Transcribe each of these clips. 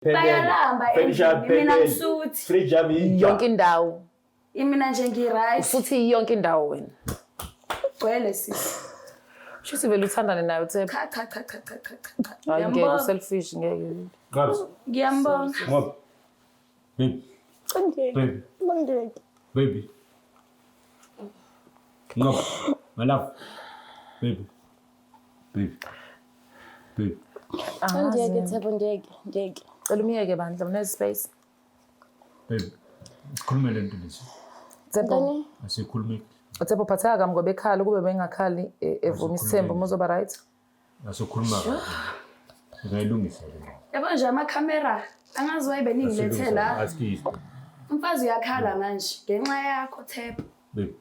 Bayalamba endlini mina ngisuthi. Fridge yami yonke indawo. Mina nje ngiright. Usuthi yonke indawo wena. Gwele sisi. Shuthi vele uthandane nayo Tshepo. Cha. Hayi ngeke selfish ngeke. Ngapha. Ngiyambonga. Ngoba. Baby. Ngoba. My love. Baby. Ndiyeke Tshepo ndiyeke. Cela umyeke bandla une space. Baby. Sikhulume lento lezi. Tshepo. Asikhulume. Tshepo phatheka kami ngoba ekhala kube bengakhali evuma isithembu umozoba right. Asikhuluma. Ngayilungisa le. Yabo nje amakhamera angazi wayibe ningilethela. Asikisi. Umfazi uyakhala manje ngenxa yakho Tshepo. Baby.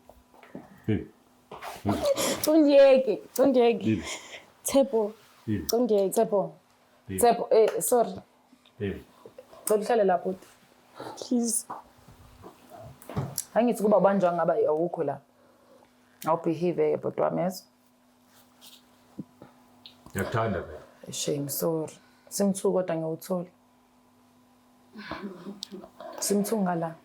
Ndiyeke. Tshepo. Ndiyeke. Tshepo. Sorry. Baby. Cela uhlale lapho. Please. Angithi kuba banjwa ngaba awukho la. Awubehave but wamezwa. Ngiyakuthanda phela. Shame sorry. Simthuko kodwa ngiyawuthola. Simthunga la.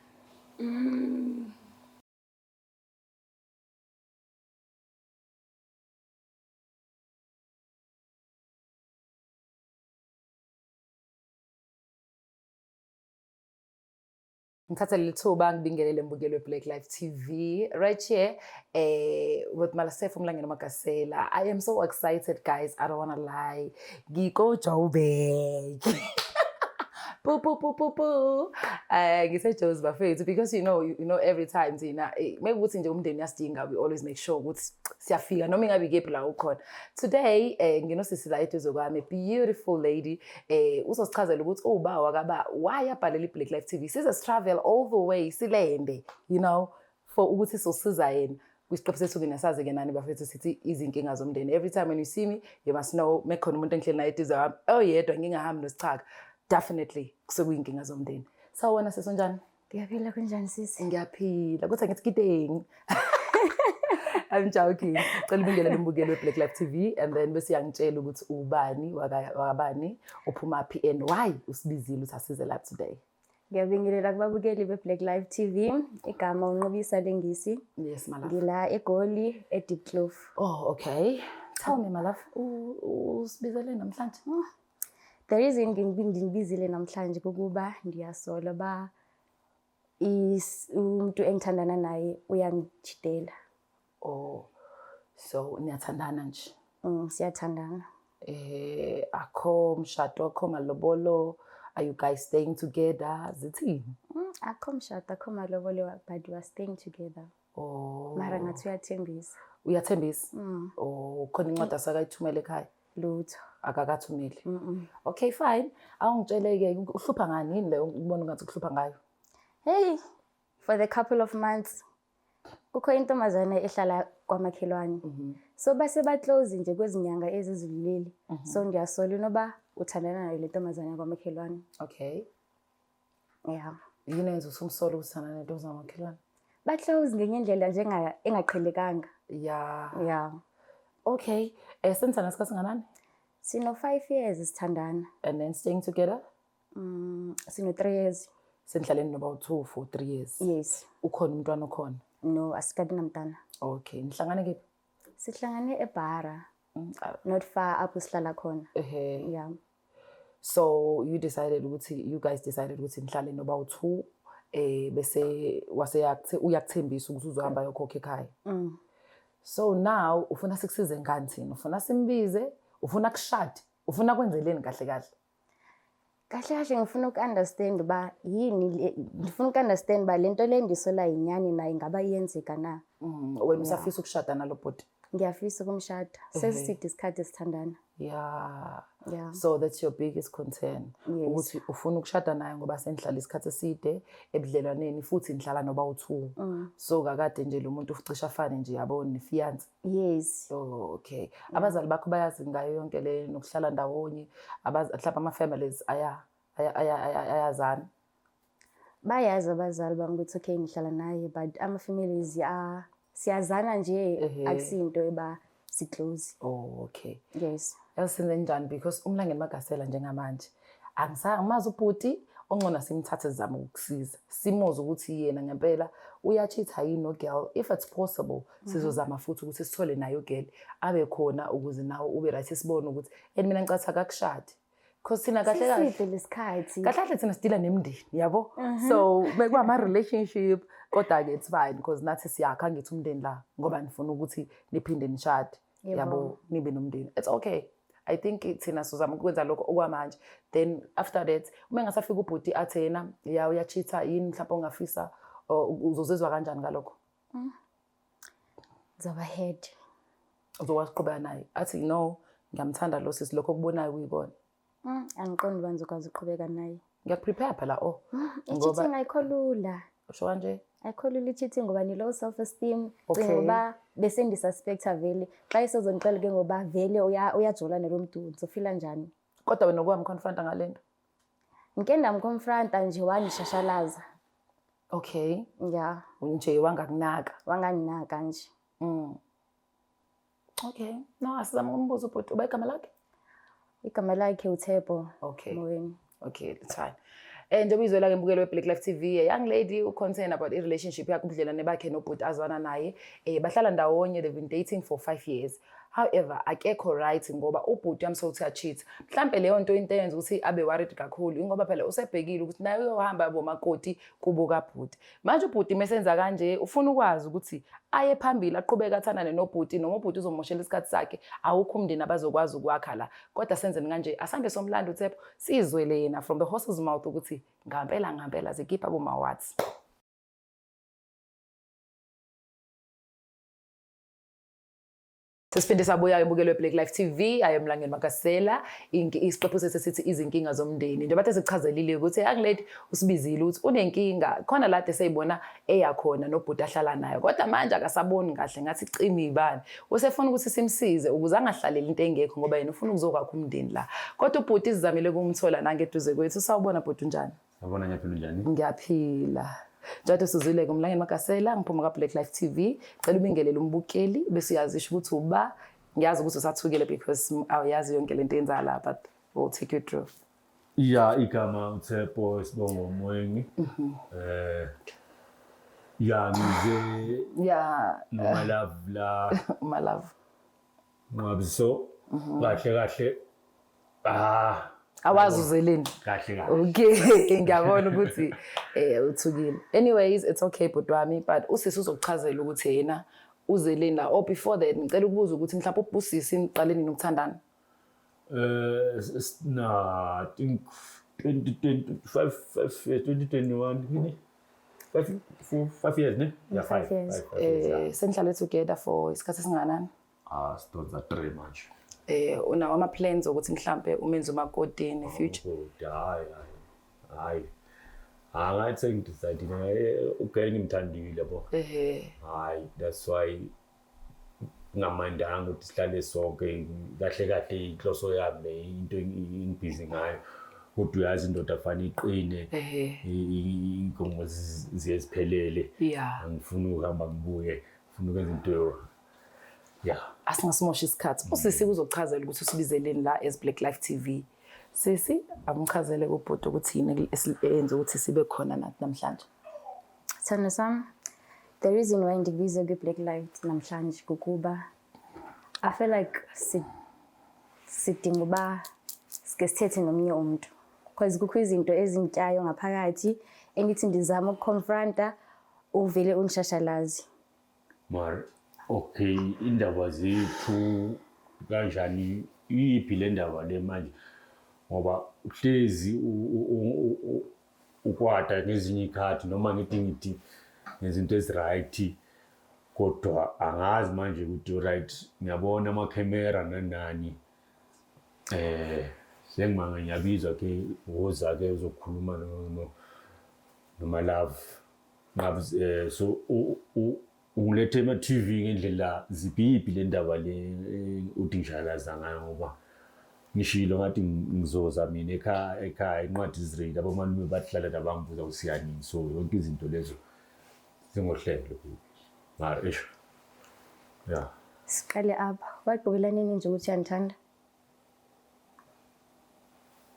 Ngithatha leli thuba ngibingelele mbukelo weBlack Life TV right here with Malasef Umlangeni Magasela. I am so excited guys, I don't want to lie. Ngiko Joburg. Poo. Ngise Joe's Buffet because you know every time thina maybe uthi nje umndeni yasidinga, we always make sure ukuthi siyafika noma ingabe ikephi la ukhona. Today nginosisi la eduze kwami, a beautiful lady uzosichazela ukuthi uba wakaba why abhalela iBlack Life TV. Size travel all the way silende for ukuthi sosiza yena. Kwisiqephu sethu nginasazi ke nani bafethu sithi izinkinga zomndeni. Every time when you see me you must know mekhona umuntu engihleli naye eduze kwami. Oh yedwa ngingahambi nosichaka. Definitely kusekuyinkinga zomndeni. Sawona sesonjani? Ngiyaphila kunjani sisi? Ngiyaphila. Kuthi ngithi kideng. I'm joking. Cela ubingelele umbukelo weBlack Life TV and then bese yangitshela ukuthi ubani wakabani uphuma phi and why usibizile uthi asize la today. Ngiyabingelela kubabukeli beBlack Life TV. Igama uNqobisa Lengisi. Yes my love. Ngila eGoli eDeep Kloof. Oh okay. Tell me my love. Usibizele namhlanje? The reason ngibizile namhlanje ukuba ndiyasola ba umuntu engithandana naye uyangijidela. Oh. So niyathandana nje? Siyathandana. Akho mshado, akho malobolo. Are you guys staying together? Zithini? Akho mshado, akho malobolo but we are staying together. Oh. Mara ngathi uyathembisa. Uyathembisa? Oh, khona incwadi asakayithumela ekhaya. Lutho. Akakathumeli. Okay fine. Awungitsheleke uhlupha ngani yini le ubona ngathi ukuhlupha ngayo? Hey, for the couple of months kukho intombazana ehlala kwamakhelwane. So base ba close nje kwezinyanga ezizilili. So ndiyasola noba uthandana nayo le ntombazana kwamakhelwane. Okay. Yeah. Yini enza usumsolo uthandana nentombazana kwamakhelwane? Ba close ngenye indlela njenga engaqhelekanga. Yeah. Okay. Senthana isikhathi nganani? Sino 5 years sithandana. And then staying together? Sino 3 years. Sendhlaleni noba u2 for 3 years. Yes. Ukhona umntwana ukhona? No, asikabi namntana. Okay. Nihlangane kephi? Sihlangane eBara. Not far up usihlala khona. Yeah. So you guys decided ukuthi nihlale noba u2 bese uyakuthembisa ukuthi uzohamba yokhokha ekhaya. So now ufuna sikusize ngani thina? Ufuna simbize, ufuna kushade, ufuna kwenzeleni kahle? Kahle ngifuna ukunderstand ba yini ngifuna ukunderstand ba lento le ndisola inyani na ingaba iyenzeka na. Wena usafisa ukushada nalo body? Ngiyafisa ukumshada. Seside isikhathi esithandana. Yeah. Yeah. So that's your biggest concern. Ukuthi ufuna ukushada naye ngoba senihlala isikhathi eside ebudlelwaneni futhi nihlala noba u2. So kakade nje lo muntu uficisha afane nje yabona nifiance. Yes. Oh okay. Abazali bakho bayazi ngayo yonke le nokuhlala ndawonye. Mhlawumbe ama families ayazana. Bayazi abazali bami ukuthi okay ngihlala naye but ama families siyazana nje akusinto eba si close. Oh okay. Yes. Yasenze njani because Umlangeni Magasela njengamanje angimazi ubhuti ongcona simthathe sizame ukukusiza simuzwe ukuthi yena ngempela uyachitha yini no girl. If it's possible sizozama futhi ukuthi sithole nayo girl abe khona ukuze nawe ube right sibone ukuthi mina ngicatha akakushadi. Because thina kahle kahle sisiphi lesikhathi kahle thina sidila nemndeni yabo. So bekuba ama relationship kodwa ke it's fine because nathi siyakha ngithi umndeni la ngoba nifuna ukuthi niphinde nishade yabo nibe nomndeni. It's okay. I think thina sizama ukwenza lokho okwamanje. Then after that uma ngasafika ubhuti athena ya uyachitha yini mhlawumbe ongafisa uzozizwa kanjani ngalokho? Zoba head. Uzokwazi ukuqhubeka naye. Athi no ngiyamthanda lo sisi lokho kubonayo kuyibona. Angiqondi bantu ukwazi ukuqhubeka naye. Ngiyakuprepare phela Cheating ayikholula. Usho kanje? Ayikholula cheating ngoba ni low self esteem. Ngoba bese ndisuspecta vele. Xa isezongixela ke ngoba vele uyajola nalo muntu uzofila njani? Kodwa wena okwamconfronta ngalento. Ngike ndamconfronta nje wanishashalaza. Okay. Yeah. Nje wangakunaka. Wanganinaka nje. Okay. No, asizama ukumbuza ubhuti uba igama lakhe? Igama lakhe uThebo. Okay. Moweni. Okay, that's fine. Njengoba izwela ke mbukelo weBlack Life TV, a young lady who concerned about a relationship yakhe ubudlelwane bakhe nobhuti azwana naye. Bahlala ndawonye, they've been dating for 5 years. However, akekho right ngoba ubhuti yamsouthi cheat. Mhlambe leyo nto into eyenza ukuthi abe worried kakhulu ingoba phela usebhekile ukuthi naye uyohamba bomakoti kubuka bhuti. Manje ubhuti mesenza kanje ufuna ukwazi ukuthi aye phambili aqhubeka athandane nobhuti noma ubhuti uzomoshela isikhathi sakhe awukho umndeni abazokwazi ukwakha la. Kodwa senzeni kanje asambe somlando uThepho sizwele yena from the horse's mouth ukuthi ngampela zikhipha boma words. Sesiphinde sabuya ebukelo weBlack Life TV ayemlangeni Makasela isiqephu sesithi izinkinga zomndeni nje bathe sichazelile ukuthi angilady usibizile ukuthi unenkinga khona la eseyibona eyakhona nobhuti ahlala nayo kodwa manje akasaboni kahle ngathi cimi ibani usefuna ukuthi simsize ukuze angahlaleli into engekho ngoba yena ufuna ukuzokwakha umndeni la kodwa ubhuti izamile kumthola nangeduze kwethu sawubona bhuti njani Yabona ngiyaphila njani Ngiyaphila Njalo sizwile kumlangeni Makasela ngiphuma ka Black Life TV cela ubingelele umbukeli bese uyazisho ukuthi uba ngiyazi ukuthi usathukile because awuyazi yonke lento yenza la but we'll take you through igama uThepho Sibongo Moyeni ngize my love my love ngabiso kahle awazi uzeleni kahle okay ngiyabona ukuthi uthukile anyways it's okay butwami but usisi uzokuchazela ukuthi yena uzeleni la or before that ngicela ukubuza ukuthi mhlawumbe ubusisi niqaleni nokuthandana I think 2021 5 years ne yeah 5 years senihlale together for isikhathi singanani sidonsa 3 manje unawo ama plans ukuthi mhlambe umenze umakoti in the future hayi angathi ngidecide okay ngimthandile yabo hayi that's why ngamandanga ukuthi sihlale sonke kahle inhloso yami into engibhizi ngayo kodwa uyazi indoda afana iqine inkomo ziyeziphelele angifuni ukuhamba ngibuye ngifuna ukwenza into asingasimosha isikhathi usisi uzochazela ukuthi usibizeleni la as Black Life TV sisi amchazele kubhuti ukuthi yini eyenza ukuthi sibe khona nathi namhlanje Thana sami the reason why ndibize ku Black Life namhlanje kukuba I feel like sidinga uba sike sithethe nomunye umuntu because kukho izinto ezintyayo ngaphakathi engithi ndizama ukuconfronta uvele unishashalazi okay indaba zethu kanjani iyiphi le ndaba le manje ngoba uhlezi ukwada ngezinye ikhathi noma ngithi ngezinto eziright kodwa angazi manje ukuthi right ngiyabona ama camera nanani sengimanga ngiyabizwa ke woza ke uzokhuluma no my love ngabe so ungilethe ema TV ngendlela zibhibhi le ndaba le uthi ngishalaza ngayo ngoba ngishilo ngathi ngizoza mina ekhaya incwadi izread abomalume bahlala nabangibuza usiyani so yonke izinto lezo zingohlelo mara esho siqale apha waqhubela nini nje ukuthi uyandithanda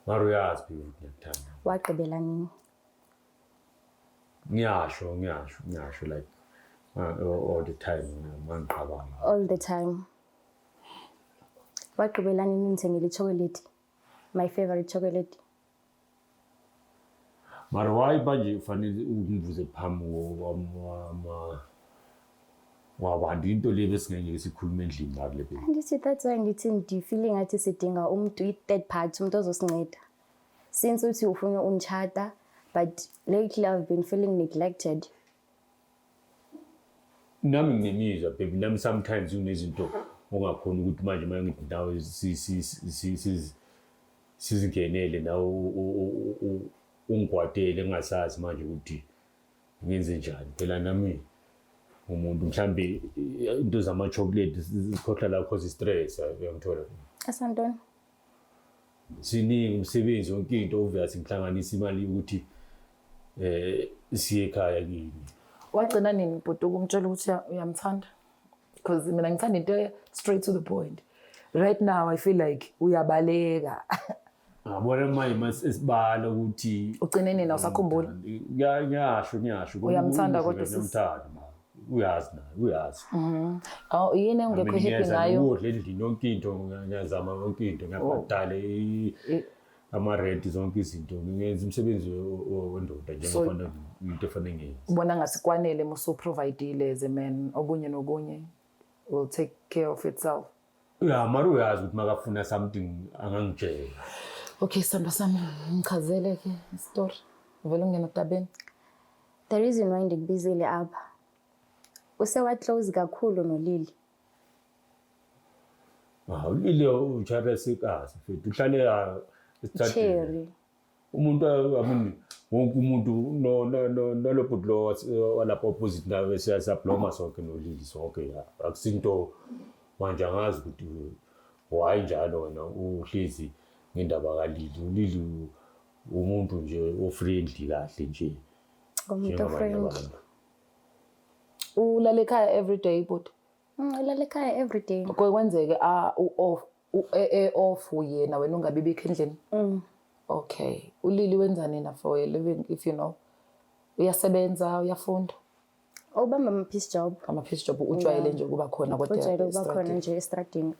Mara uyazi phela ukuthi ngiyakuthanda. Wagqibela nini? Ngiyasho like all the time mangiqabanga. All the time. Wagqibela nini ngithengile ichocolate? My favorite chocolate. Mara why manje ufanele ungivuze phambi wabantu into le besingeke sikhulume endlini la le phela. Andithi that's why ngithi ngifeeling ngathi sidinga umuntu i-third party umuntu ozosinceda. Since uthi ufuna unchata but lately I've been feeling neglected. Nami nginemizwa baby nami sometimes unezinto ongakhona ukuthi manje mangithi nawe sizingenele nawe ungigwadele ngingasazi manje ukuthi ngenze njani phela nami umuntu mhlambe into zama chocolate sikhohla la cause stress uyangithola Asantoni? siningi umsebenzi wonke into ovela singihlanganisa imali ukuthi siye ekhaya kimi. Wagcina nini Bhuti ukumtshela ukuthi uyamthanda? Because mina ngithanda into straight to the point. Right now I feel like uyabaleka. Ngabona manje esibala ukuthi Ugcine nini awusakhumbula? Ngiyasho Uyamthanda kodwa uyamthanda uyazi Oh yini ungekho happy ngayo? Ukudla endlini yonke into ngiyazama yonke into ngiyabhadala ama-rent zonke izinto ngenza umsebenzi wendoda njengoba into efanele ngenze. Ubona ngasikwanele musu provideile as a man okunye nokunye will take care of itself. Yeah, mara uyazi ukuthi makafuna something angangitshela. Okay, sithando sami ngichazele ke story. Vele ungena tabeni. The reason why ngikubizile apha. Usewa close kakhulu noLili. Ulili uCharles kasi mfethu uhlale Cherry. Umuntu wonke umuntu no bhutlo walapha opposite nawe siyabloma sonke noLili sonke akusinto manje angazi ukuthi why njalo wena uhlezi ngendaba kaLili. uLili umuntu nje ofriendly kahle nje. Umuntu ofriendly. Ulale ekhaya every day Bhuti? Ulale ekhaya every day. Kwenzeke off yena wena ungabibikho endlini? Okay. uLili wenzani na for a living if you know? Uyasebenza, uyafunda? Ubamba ama-piece job. Ama-piece job ujwayele nje ukuba khona kodwa ujwayele ukuba khona nje estradini.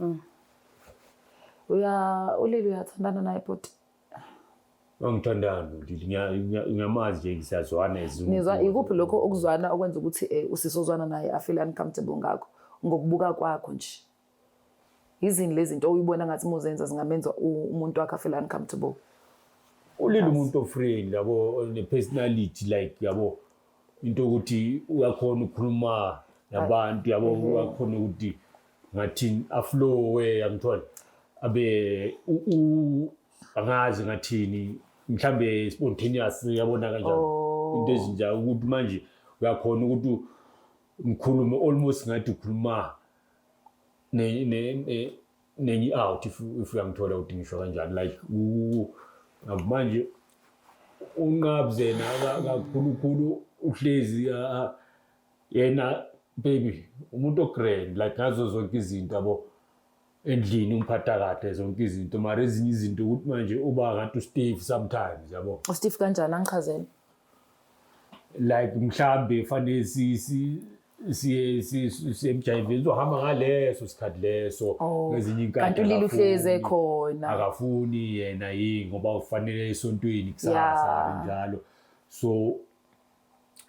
uLili uyathandana naye Bhuti? Angithandana uLili ngiyamazi nje siyazwana izulu. Nizwa ikuphi lokho okuzwana okwenza ukuthi usisozwana naye afeel uncomfortable ngakho ngokubuka kwakho nje? Izini lezi zinto uyibona ngathi muzenza zingamenza umuntu wakhe afeel uncomfortable? uLili umuntu ofriendly yabo ne-personality like yabo into ukuthi uyakhona ukukhuluma nabantu yabo uyakhona ukuthi ngathi aflowe yangithola abe angazi ngathini mhlambe spontaneous yabona kanjalo into ezinjalo ukuthi manje uyakhona ukuthi ngikhulume almost ngathi ukhuluma nenye out if uyangithola ukuthi ngisho kanjani like manje unqabzena kakhulu uhlezi yena baby umuntuogrand like ngazo zonke izinto yabo endlini umphatha kahle zonke izinto mara ezinye izinto ukuthi manje uba ngathi uSteve sometimes yabo. Steve kanjani angichazele? Like mhlambe fanele siyemjayiveni uzohamba ngaleso sikhathi leso ngezinye inkatha kanti uLili uhleze khona akafuni yena ngoba ufanele esontweni kusasa njalo so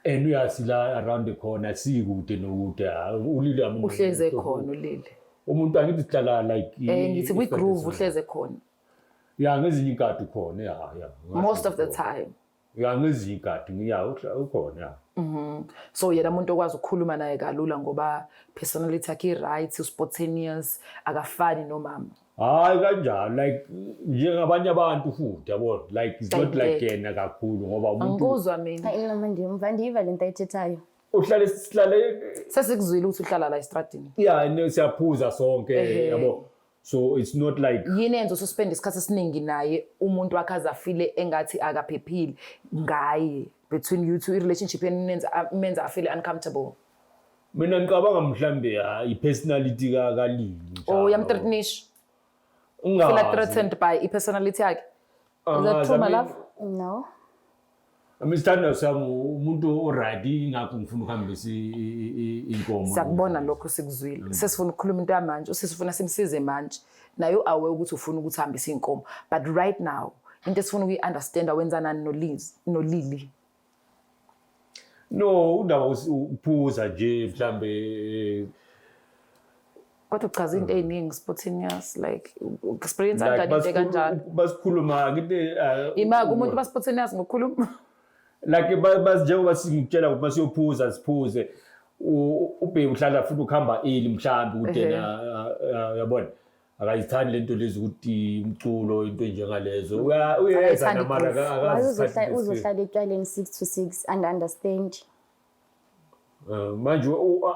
and uyasila around the corner sikude nokude uLili uhleze khona uLili umuntu angithi sihlala like ngithi kwi groove uhleze khona ngezinye inkatha khona most of the time ngezinye inkatha ukhona so yena umuntu okwazi ukukhuluma naye kalula ngoba personality yakhe right spontaneous akafani nomama. Hayi kanjalo like njengabanye abantu futhi yabona like it's not like yena kakhulu ngoba umuntu angikuzwa mina noma ndimva ndiva lento ayithethayo sihlale sesikuzwile ukuthi uhlala la estradini siyaphuza sonke yabo so it's not like yini enzo suspend isikhathi esiningi naye umuntu wakhe azafile engathi akaphephile ngaye between you two i-relationship menza afeel uncomfortable. Mina ngicabanga mhlambe i-personality kaLili yamthreatenish feel threatened by i-personality yakhe Is that true, my love? No. Sithandwa sami umuntu oright ingakho ngifuna ukuhambisa inkomo. Siyakubona lokho sikuzwile. Sesifuna ukukhuluma into yamanje, sesifuna simsize manje. Nayo awe ukuthi ufuna ukuthi uhambise inkomo. But right now, into esifuna ukuyi-understand wenza nani noLili. No, undaba uphuza nje mhlambe Kodwa uchaza into eziningi spontaneous like experience kanjani into kanjalo. Basikhuluma ngithi Ima kumuntu baspontaneous ngokukhuluma. Like njengoba singitshela ukuthi masiyophuza siphuze ube uhlala futhi ukuhamba early mhlambi ukuthi yabona akayithandi lento lezi ukuthi umculo into njengalezo uyeza namara akazi uzohlala etshwaleni 6 to 6 and understand. Manje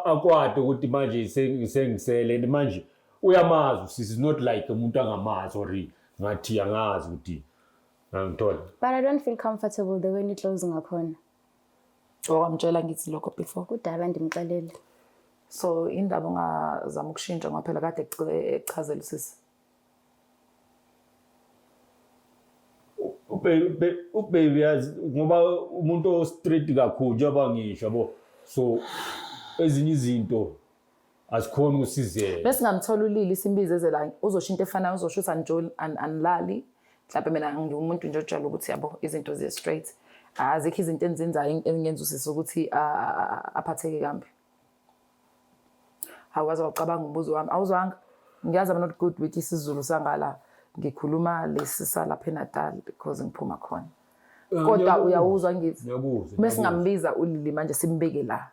akwade ukuthi manje sengisele manje uyamazi is not like umuntu angamazi or ngathi angazi ukuthi ngithola. But I don't feel comfortable the way closing ngakhona. Amtshela ngithi lokho before. Kudala ndimxelele. So indaba ungazama ukushintsha ngaphela kade echazela usisi. Baby yazi ngoba umuntu straight kakhulu njengoba ngisho yabo. So ezinye izinto asikhona ukusizela. Bese ngamthola uLili simbize la uzoshintsha efanayo uzoshutha njalo anlali. Mhlawumbe mina ngiwumuntu nje ojwayele ukuthi yabo izinto ziye straight. Azikho izinto enzenzayo engenza usisi ukuthi aphatheke kambi. Awazi wacabanga umbuzo wami awuzwanga ngiyazi I'm not good with isiZulu sangala ngikhuluma lesisa lapha eNatal because ngiphuma khona kodwa uyawuzwa ngithi bese ngambiza uLili manje simbeke la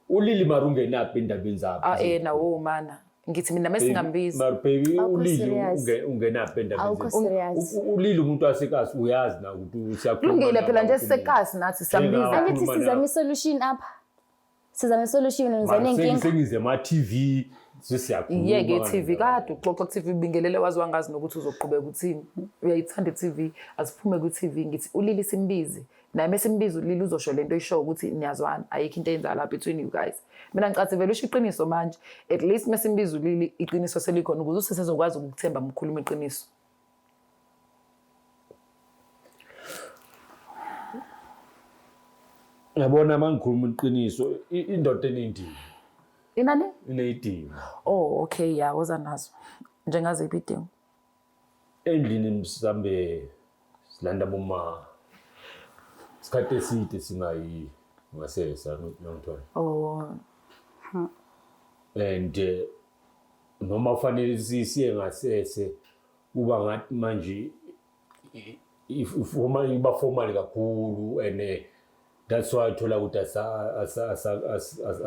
uLili marungenaphi endabeni zakhe nawo mana ngithi mina mase ngambiza baby uLili ungenaphi endabeni uLili umuntu wasekasi uyazi na ukuthi siyakhuluma kulungile phela nje sisekasi nathi siyambiza angithi sizama isolution apha sizama isolution ngizenenkinga sengize ma TV sesiyakhuluma yeke TV kade uxoxa TV bingelele wazi wangazi nokuthi uzoqhubeka uthini uyayithanda TV asiphume ku TV ngithi uLili simbize naye mesimbiza uLili uzosho lento isho ukuthi niyazwana ayikho into eyenza la between you guys mina ngicathi vele usho iqiniso manje at least mesimbiza uLili iqiniso selikhona ukuze usesezokwazi ukuthemba umkhuluma iqiniso. Yabona mangikhuluma iqiniso indoda enendima. Inani? Inedima. Oh okay yeah woza nazo. Njengaze ibidingo. Endlini msambe silanda boma sikhathe eside singayi ngasesa ngithola. Oh. And noma ufanele sisiye ngasese kuba ngathi manje ifoma iba formal kakhulu and that's why thola ukuthi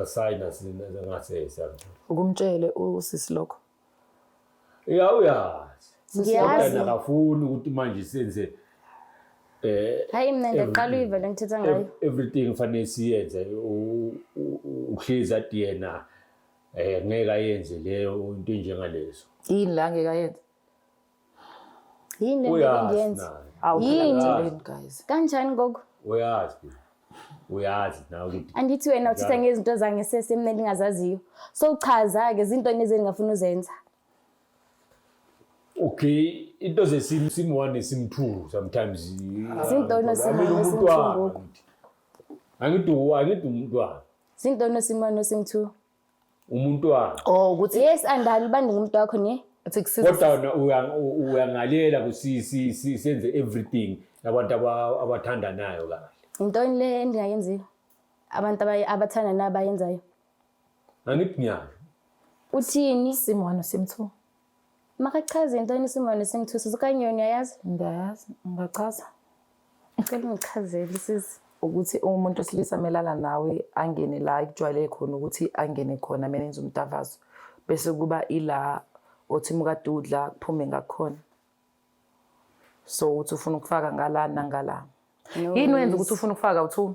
asayina ngasesa Ukumtshele usisi lokho. Uyazi. Ngiyazi akafuni ukuthi manje senze hayi mina ngiqala uyivele ngithetha ngayo everything fanele siyenze uhlezi at yena ngeke ayenze leyo into njengalezo Yini la ngeke ayenze? yini engiyenza Yini guys? kanjani gogo uyazi na ukuthi andithi wena uthetha ngezinto zangesese emnene ningazaziyo so uchaza ke izinto nezingafuna uzenza. Okay, into zesim 1 sim 2 sometimes Izinto sim 1 angithi umntwana izinto sim 1 sim 2 umntwana ukuthi yes andalibandi ngumuntu wakho ne kodwa uyangalela kusisi senze everything abantu abathandanayo kahle into le endingayenziyo abantu abathanda nabayenzayo angithi ngiyazi uthini sim 1 sim 2 makachaze into sim 1 sim 2 sizokanyoni yayazi Ndayazi ngachaza ngicela ngichazele sisi ukuthi umuntu osilisa melala nawe angene la ikujwayele khona ukuthi angene khona mina enza umtavazo bese kuba ila othi mukadudla kuphume ngakhona so uthi ufuna ukufaka ngala nangala yini wenza ukuthi ufuna ukufaka u2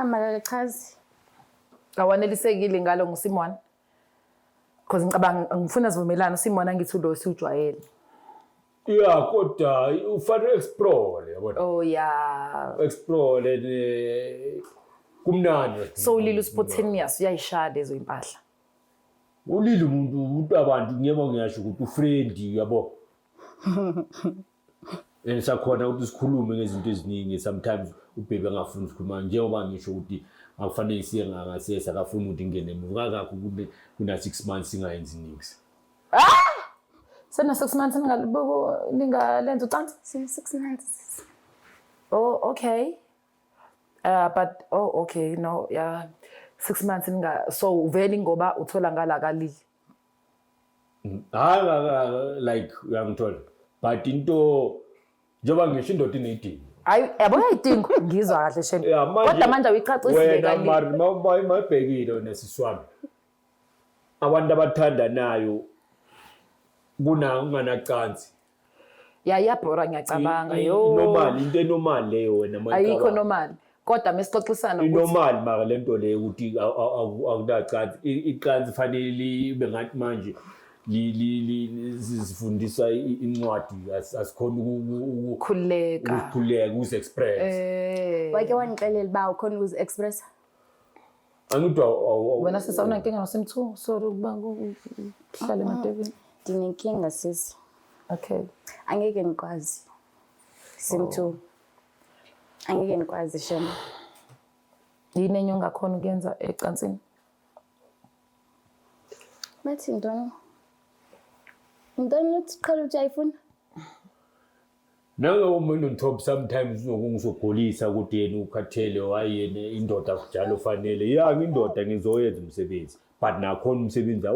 makachaze awanelisekile ngalo nguSimon because ngicabanga ngifuna sivumelana uSimon angithi lo siujwayele yeah kodwa ufanele explore yabona oh yeah explore kumnandi so uLili spontaneous uyayishaya lezo impahla uLili umuntu abantu ngiyebo ngiyasho ukuthi ufriend yabo Sakhona ukuthi sikhulume ngezinto eziningi sometimes ubhebe angafuni ukukhuluma njengoba ngisho ukuthi akufanele siye ngasesa akafuni ukuthi ingene emuva kakho kube kuna 6 months singayenzi nix. Sena 6 months ningalenza ucansi? Sine 6 months. Oh, okay. But okay, no, yeah. 6 months so uveli ngoba uthola ngala kalili. Like uyangithola. But into njengoba ngisho indoda inedingo. Yabo yayidingo ngizwa kahle sheni. Kodwa manje uyicacisile kalili. Wena mabhekile nesiswami. Abantu abathandanayo unganacansi. Yabhora ngiyacabanga yo. Normal into enormal leyo wena manje. Ayikho normal. Kodwa mesixoxisana ukuthi normal mara lento leyo ukuthi akunacansi icansi fanele libe ngathi manje sifundisa incwadi asikhona ukukhuleka uzi-express. Wake wanixelela ba ukhona uzi-express? Angithi wena sisawuna inkinga noSim2 sorry ukuba uhlale emadebeni. Ndinenkinga sisi. Okay. Angeke ngikwazi. Sim2. Angeke ngikwazi shema. Yini enye ongakhona ukuyenza ecansini? Mathi ntoni? Ntoni uqala ukuthi ayifuna? Nanga umuntu ntop sometimes uzokungisogolisa ukuthi yena ukhathele wayene indoda njalo fanele yanga indoda ngizoyenza umsebenzi but nakhona umsebenzi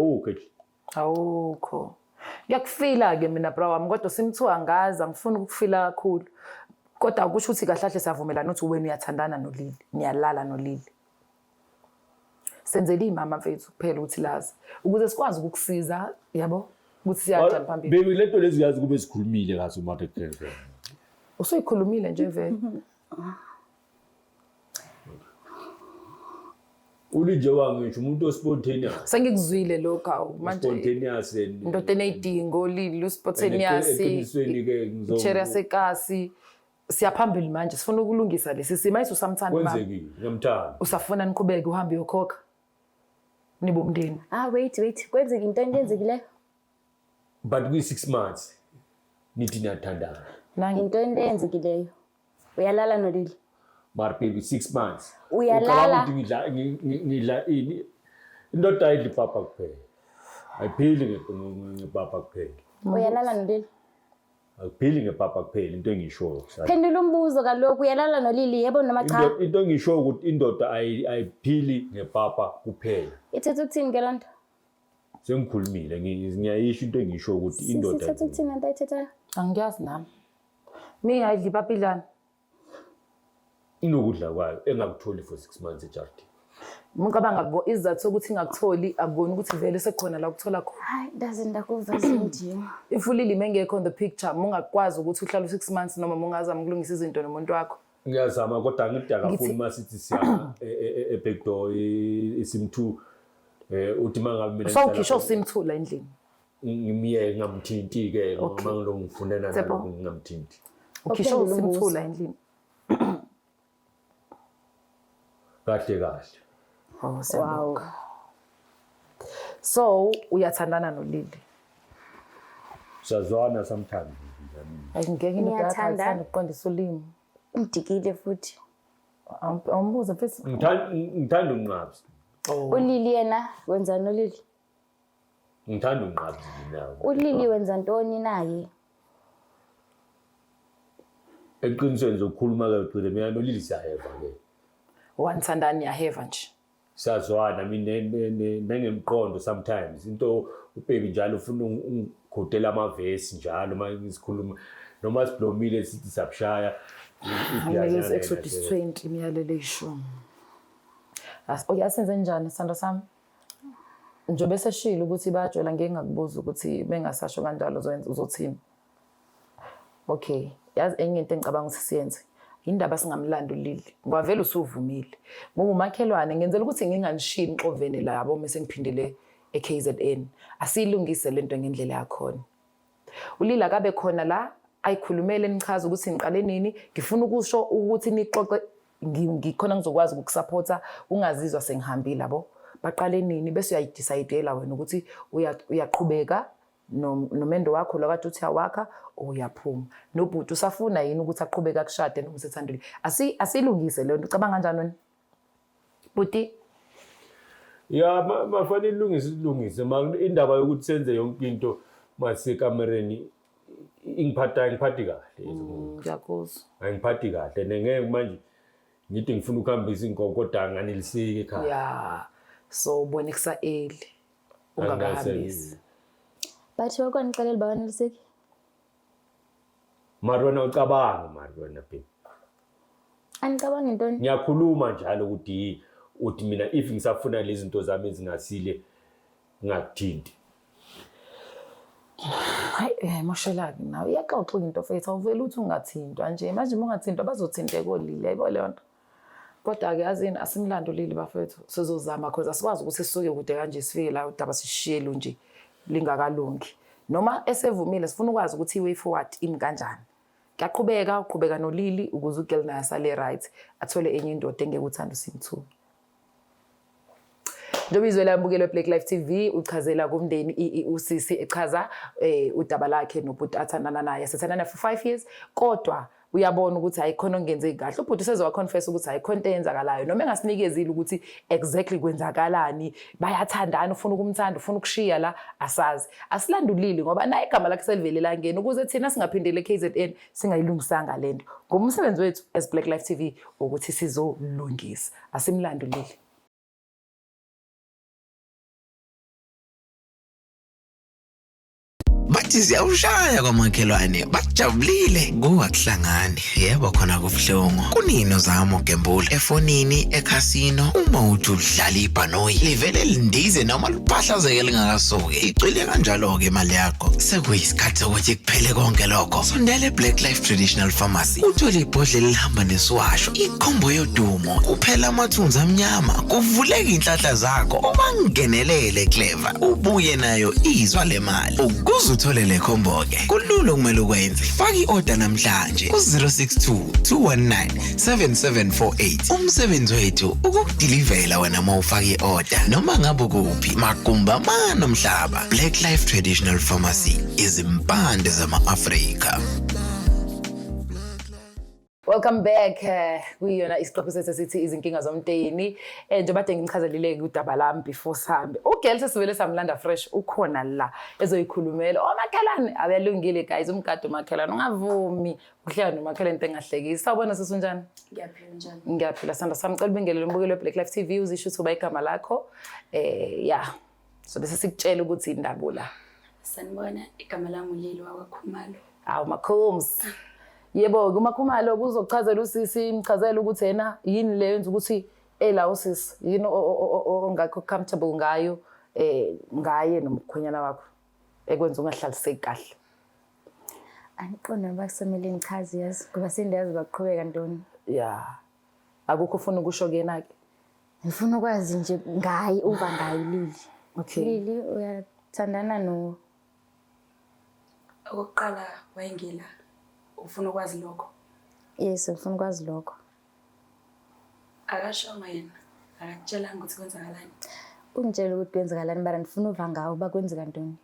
awukho. Ngiyakufila ke mina bra wami kodwa Sim2 angazi angifuni ukufila kakhulu. Kodwa ukusho ukuthi kahle siyavumelana ukuthi wena uyathandana noLili, niyalala noLili. Senzele imama mfethu kuphela ukuthi lazi ukuze sikwazi ukukusiza, yabo? Ukuthi siyaqala phambili. Baby lento lezi yazi kube sikhulumile kahle uMathe Kenzo. Usuyikhulumile nje vele. Uli nje wangisho umuntu ospontaneous. Sengikuzwile lokho awu manje. Spontaneous Indoda eneyidingo Lili spontaneous. Cherry sekasi. Siyaphambili manje sifuna ukulungisa lesi simo ayithu samthanda mama. Kwenzekile ngiyamthanda. Usafuna niqhubeke uhambe uyokhokha. Nibo umndeni. Wait. Kwenzeka into enyenzekileyo. But we 6 months nithi niyathandana. Into enyenzekileyo. Uyalala noLili. But baby 6 months. Uyalala. Ngidla ini. Indoda ayidli papa kuphela. Ayiphili ngepapa kuphela. Uyalala noLili. Akuphili ngepapa kuphela into engisho. Phendula umbuzo kalokhu uyalala noLili yebo noma cha? Into engisho ukuthi indoda ayiphili ngepapa kuphela. Ithethe ukuthini ke lonto? Sengikhulumile ngiyayisho into engisho ukuthi indoda ithethe ukuthini lento ayithethayo? Angiyazi nami. Mina ayidli papilana. Inokudla kwayo engakutholi for 6 months eJardi. Ngicabanga izathu ukuthi ingakutholi akuboni ukuthi vele sekukhona la ukuthola khona. Hayi ndazi ndakuva nje. If uLili mengekho on the picture mungakwazi ukuthi uhlala 6 months noma mungazama ukulungisa izinto nomuntu wakho. Ngiyazama kodwa angithi akafuni masithi siya eBackdoor iSim2 uthi mangabe mina so ukisho Sim2 la endlini. Ngimiye ngamthinti ke ngoba ngilongifundela nalo ngamthinti. Ukisho Sim2 la endlini. Kahle. Wow. So uyathandana noLili. Sazwana sometimes. Ayingeke ngiyathandana ukuqondisa ulimi. Udikile futhi. Awumbuza mfethu. Ngithanda unqabsi. uLili yena wenza noLili? Ngithanda unqabsi nawe. uLili wenza ntoni naye? Eqinisweni zokukhuluma ke ucile mina noLili siyaheva ke. Wanthandani yaheva nje. Sazwana mina nengemqondo sometimes into ubaby njalo ufuna ungikhodela amavesi njalo manje ngisikhuluma noma siblomile sithi sabushaya Ngiyeza Exodus 20 imiyalelo eyishumi. Uyasenze njani sando sami? Njobe seshilo ukuthi bayajola ngeke ngakubuza ukuthi bengasasho kanjalo uzothini. Okay, yazi enye into engicabanga ukuthi siyenze. Indaba singamlanda uLili. Ngwavela usuvumile. Ngoba umakhelwane ngenzela ukuthi nginganishini xovene la yabo mase ngiphindele eKZN. Asilungise lento ngendlela yakhona. uLili akabe khona la ayikhulumele nichaza ukuthi niqale nini, ngifuna ukusho ukuthi nixoxe ngikhona ngizokwazi ukukusupporta ungazizwa sengihambile yabo. Baqale nini bese uyayidecide wena ukuthi uyaqhubeka nomendo wakho lo kade uthi awakha uyaphuma nobhuti usafuna yini ukuthi aqhubeke akushade noma usethandile asilungise le nto ucabanga kanjani wena buti ya mafanele ilungise indaba yokuthi senze yonke into masekamereni ngiphathi kahle ngiyakuzwa angiphathi kahle ngeke manje ngithi ngifuna ukuhambisa inkonko kodwa nganeliseke ekhaya ya so ubone kusa early ungakahambisi bathi wakwanixelela bawaneliseki Marwana ucabanga Marwana baby Angicabangi intoni ngiyakhuluma njalo ukuthi uthi mina if ngisafuna lezi zinto zami ezingasile ngakuthinti hayi moshelaki nawe iyaxoxa into fethu awuvela uthi ungathintwa nje manje ungathintwa bazothinteka olile yabo leyo nto kodwa ke yazini asimlando lili bafethu sizozama because asikwazi ukuthi sisuke kude kanje sifike la udaba sishiyelo nje lingakalungi noma esevumile sifuna ukwazi ukuthi iway forward imi kanjani uqhubeka nolili ukuze ugirl naye sale right athole enye indoda engeke uthanda usimthu njengoba izwela mbukelo Black Life TV uchazela kumndeni usisi echaza udaba lakhe nobhuti athandana naye sithandana for 5 years kodwa uyabona ukuthi ayikhona ongenzeki kahle ubhuti sezowa confess ukuthi ayikhona into eyenzakalayo noma engasinikezile ukuthi exactly kwenzakalani bayathandana ufuna ukumthanda ufuna ukushiya la asazi asilandulili ngoba naye igama lakhe selivelela ngene ukuze thina singaphindele KZN singayilungisanga lento ngomsebenzi wethu as Black Life TV ukuthi sizolungisa asimlandulili bathi siyawushaya kwamakhelwane bajabulile kungakuhlangani yebo khona kubuhlungu kunino zamo gembula efonini ekhasino uma uthi udlala ibhanoyi livele lindize noma liphahlazeke lingakasuki icwile kanjalo ke imali yakho sekuyisikhathi sokuthi kuphele konke lokho sondele Black Life Traditional Pharmacy uthole ibhodlela elihamba nesiwasho ikhombo yodumo kuphela amathunzi amnyama kuvuleka inhlahla zakho uma ngenelele Clever ubuye nayo izwa lemali ukuze uthole le khombo ke kulula kumele ukwenze faka iorder namhlanje ku062 219 7748 umsebenzi wethu ukukudilivela wena mawufaka iorder noma ngabe kuphi magumba nomhlaba Black Life Traditional Pharmacy izimpande zama-Afrika. Welcome back kuyona isiqephu sethu sithi izinkinga zomndeni njengoba bade ngimchazelile udaba lami before sambe ugirl sesivele samlanda fresh ukhona la ezoyikhulumela omakhelane abelungile guys umgado makhelane ungavumi uhlala nomakhelane into engahlekisi sawubona sisunjani Ngiyaphila njani ngiyaphila sanda samcela ubingelele umbukelo Black Life TV uzisho ukuba igama lakho yeah so bese sikutshela ukuthi indaba la sanibona igama lami uLili wakwaKhumalo awu makhoms yebo uMakhumalo kuzochazela usisi imchazela ukuthi yena yini le yenza ukuthi la usisi yini ongakho comfortable ngayo ngaye nomkhonyana wakho ekwenza ungahlaliseki kahle Angiqonda bakusemeleni chazi yazi ngoba sindayazi baqhubeka ntoni yeah akukho ufuna ukusho kena ke ngifuna ukwazi nje ngayi uba ngayi Lili okay Lili uyathandana no okokuqala wayengila ufuna ukwazi lokho yes ngifuna ukwazi lokho akashonga yena akakutshelanga ukuthi kwenzakalani ungitshela ukuthi kwenzakalani bara ngifuna uva ngawo bakwenzeka ntoni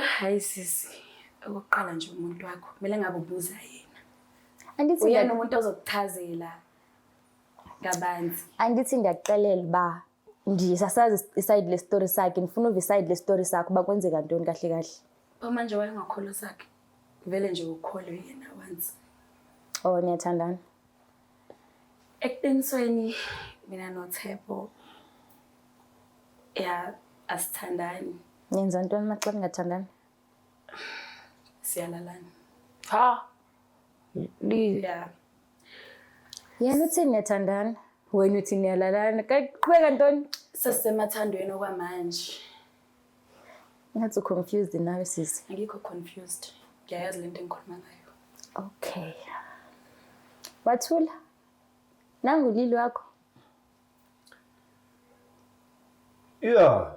hayi sisi okokuqala nje umuntu wakho kumele ngabe ubuza yena andithi uyena umuntu ozokuchazela kabanzi andithi ngiyakuxelela ba ndisasazi iside le story sakhe ngifuna uva iside le story sakho bakwenzeka ntoni kahle kahle manje wayengakholwa sakhe vele nje ukholwe yena once niyathandana ekuqinisweni mina noThebo asithandani nenza ntoni maxa ningathandani siyalalana ha yena uthi niyathandana wena uthi niyalalana qhubeka ntoni sesisemathandweni okwamanje ngathi confused nawe sisi angikho confused ngiyayazi lento engikhuluma ngayo okay Bathula nangu Lili wakho yeah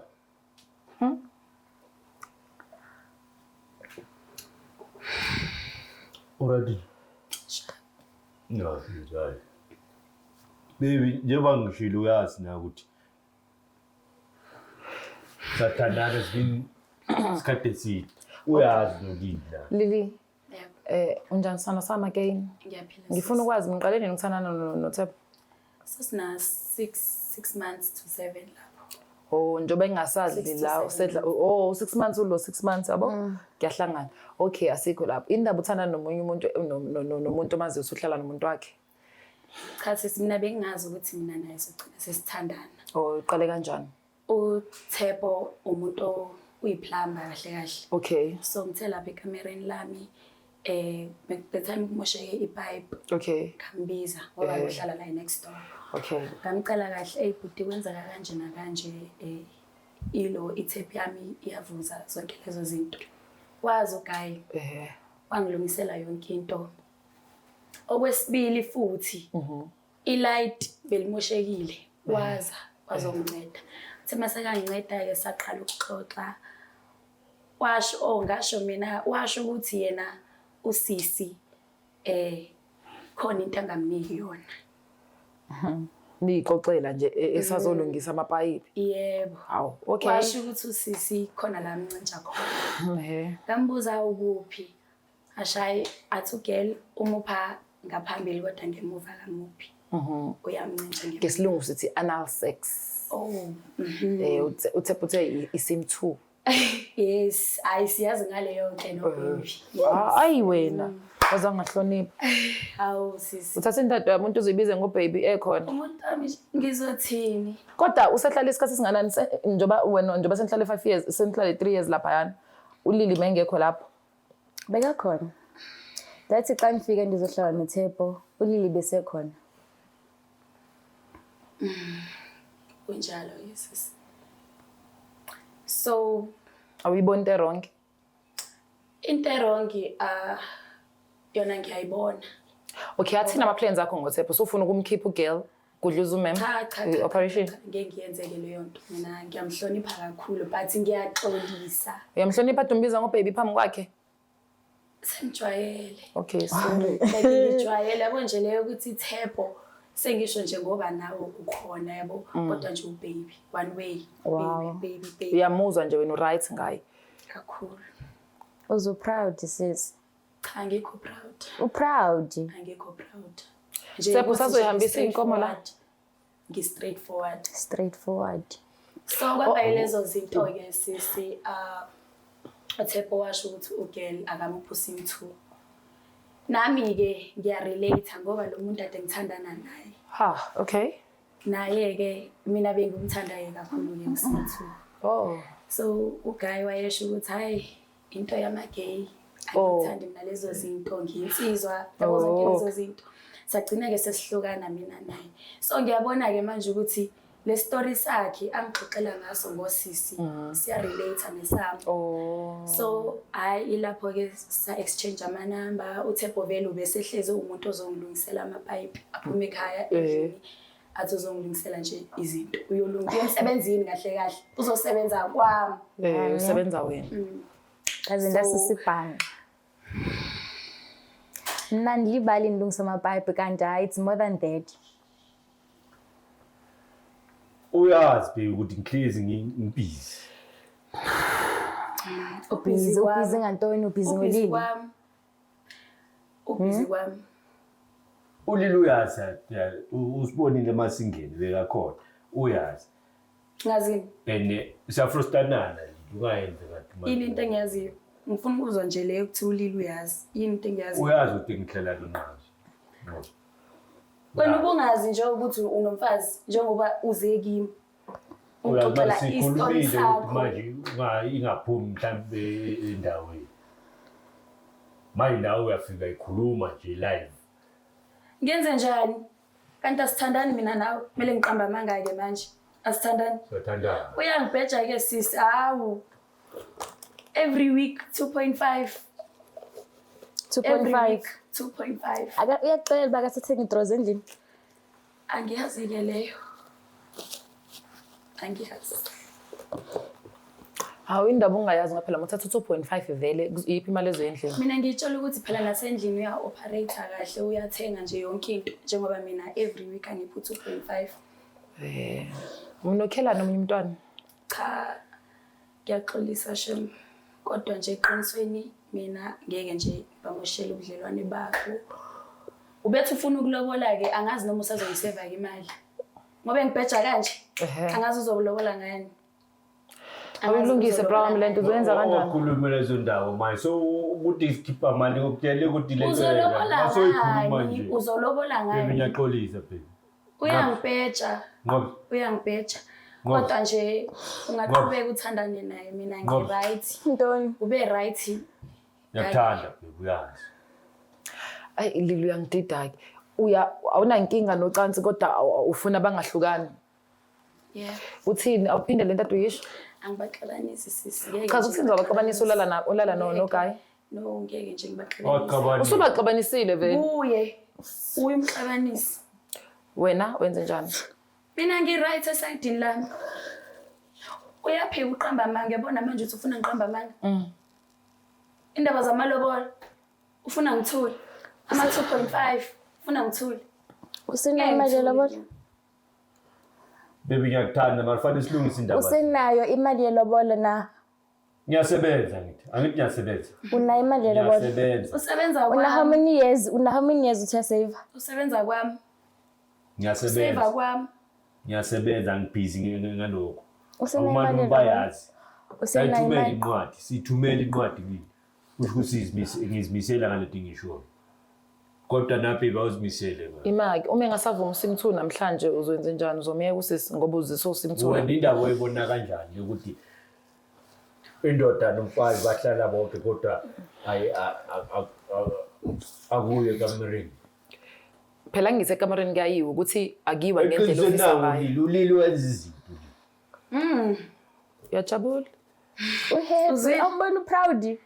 already no njalo baby njengoba ngishilo uyazi na ukuthi sathandana sibini isikhathi eside uyazi nokidla Lili Yebo, unjani sana sama again ngiyaphila. ngifuna ukwazi ngiqale nini ukuthandana noThebo Sesina 6 months to 7 lapho. oh njoba engasazi 6 to la 7. usedla 6 months ulo 6 months yabo kuyahlangana okay asikho lapho indaba uthandana nomunye umuntu nomuntu omaziyo usuhlala nomuntu wakhe Cha mina bengazi ukuthi mina naye sigcina sesithandana. oh uqale kanjani uThebo umuntu uyiplumber kahle kahle. okay So ngithe lapha ekamereni lami the time kumosheke ipipe okay kambiza ngoba uhlala la next door. okay Ngamcela kahle bhuti kwenzeka kanje nakanje ilo itap yami iyavuza zonke lezo zinto. Wazi uGuy wangilungisela yonke into. Okwesibili futhi ilight belimoshekile wazonginceda. Mase kanginceda ke saqala ukuxoxa. Ngasho mina washo ukuthi yena usisi khona into angamniki yona. nixoxela nje esazolungisa amapayipi Yebo. hawo okay Washo ukuthi usisi khona la mncintsha khona. Ngambuza ukuphi. Ashayi athi girl umupha ngaphambili kodwa ngemuva kamuphi. Uyamncintsha ngemuva. ngesilungu sithi anal sex Oh. uThebo uthe isim 2 Yes, siyazi ngale yonke no baby. ayi wena wazangahlonipha Hawu sisi. uthatha indaba umuntu uzibize ngobaby ekhona Umuntu ami ngizothini? kodwa usehlala isikhathi singanani njoba senhlale 5 years senhlale 3 years lapha yana uLili mengekho lapho Bekakhona. That's xa ngifika ndizohlala noThebo, uLili besekhona. Kunjalo yes. So awuyiboni into wrong into wrong yona ngiyayibona. okay athina ama plans akho ngoThebo so ufuna ukumkhipha ugirl kudluza umem Cha operation ngeke ngiyenzeke leyo nto. Mina ngiyamhlonipha kakhulu but ngiyaxolisa. uyamhlonipha Dumbiza ngobaby phambi kwakhe Sengijwayele. okay so Ngijwayele yabo nje leyo ukuthi Thebo sengisho nje ngoba nawe ukhona yabo kodwa nje ubaby one way Wow. baby uyamuzwa nje wena right ngaye kakhulu. Uzu proud sis. Cha ngikho proud. Proud. Angikho proud. Thebo usazoyihambisa inkomo la? Straightforward. Straightforward. So kwaba yilezo zinto ke sisi Thebo washo ukuthi ugirl akamuphi sim 2. Nami ke ngiyarelate ngoba lo muntu ade ngithandana naye. ha okay Naye ke mina bengumthanda yeke kakhulu ngesim 2. oh So uGuy wayesho ukuthi hayi into yamagay Oh. angithandi mina lezo zinto ngiyinsizwa yabo zonke lezo zinto. Sagcina ke sesihlukana mina naye. So ngiyabona ke manje ukuthi le story sakhe angixoxela ngaso ngosisi siya relate nesami. oh So ilapho ke sa exchange ama number uThebo vele ubesehleze umuntu ozongilungisela amapipe aphuma ekhaya endlini athi uzongilungisela nje izinto uyolungisa emsebenzini kahle kahle uzosebenza kwami. usebenza wena Kaze ndasisibhanga. Mina ndilibali ndilungisa amapipe kanti it's more than that. uyazi baby ukuthi ngihlezi ngibhizi Ubhizi ngantoni ubhizi ngolili. Ubhizi kwami. uLili uyazi usibonile masingene bekakhona uyazi Ngazini and siyafrustanana ungayenze kathi yini into engiyaziyo ngifuna ukuzwa nje leyo ukuthi uLili uyazi yini into engiyaziyo. uyazi ukuthi ngihlela ninazo Wena ubungazi nje ukuthi unomfazi njengoba uze kimi. Uxoxela istory sakho. manje ingaphumi mhlambe endaweni manje nawe uyafika ikhuluma nje live Ngenze njani? Kanti asithandani mina nawe. Kumele ngiqamba amanga ke manje. Asithandani. siyathandana Uyangibheja ke sis. Hawu. Every week 2.5. 2.5. 2.5. Uyacela baka sithenga idrozi endlini. Angiyazi ke leyo. Angiyazi. hawu indaba ungayazi ngaphela mothatha 2.5 vele iphi imali ezoyendlini Mina ngitshela ukuthi phela nasendlini uya operate kahle uyathenga nje yonke into njengoba mina every week angiphu 2.5. umnokhela nomunye umntwana Cha. Ngiyaxolisa Shem. Kodwa nje eqinisweni mina ngeke nje bamoshela ubudlelwane bakho. Ubethu ufuna ukulobola ke angazi noma usazoyiseva ke imali. Ngoba ngibheja kanje. Angazi uzokulobola ngani. Awulungise bro lento uzoyenza kanjani? Wakhuluma lezo ndawo manje. So ukuthi ikhipha imali ukutshela ukuthi le uzolobola ngani? Uzolobola ngani? Ngiyaxolisa baby. Uyangibheja. Ngoba Uyangibheja. Kodwa nje ungaqhubeka uthandane naye mina ngi-right. Ntoni? Ube right. Ngiyathanda baby uyazi. Ayi Lili uyangidida-ke. Awunankinga nocansi kodwa ufuna bangahlukani. Yeah. Uthini awuphinde le nto uyisho? Angibaxabanisi sisi. Ngeke. Chaza ukuthi ngizobaxabanisa ulala no guy. No ngeke nje ngibaxabanise. Usubaxabanisile vele. Uye umxabanisi. Wena wenze njani? Mina ngi-right esayidini lami. Uyaphika uqamba amanga yabona manje uthi ufuna ngiqamba amanga. Indaba zamalobola ufuna ngithule. Ama 2.5 ufuna ngithule. Usenayo imali yelobola? Baby ngiyakuthanda malifanele silungise indaba. Usenayo imali yelobola na? Ngiyasebenza ngithi. Angithi ngiyasebenza. Unayo imali yelobola? Ngiyasebenza. Usebenza kwami. Una how many years uthi save? Usebenza kwami. Ngiyasebenza. Save kwami. Ngiyasebenza ngibhizi ngalokho. Usenayo imali Umanje yelobola? bayazi. Usenayo imali? Sithumela incwadi kimi. Ukuthi ngizimisela ngalethi ngisho. Kodwa nabe bawuzimisele manje. Imaki uma engasavuma uSimthu namhlanje uzwenze njani uzomyeka usisi ngoba uziso uSimthu. Wena indaba oyibona kanjani ukuthi indoda nomfazi bahlala bonke kodwa akuye kamereni. Phela ngisekamereni kuyayiwa ukuthi akiwa ngendlela ofisa ngayo. Ulili wenza izinto. Uyajabula? Uhappy, awubona proud?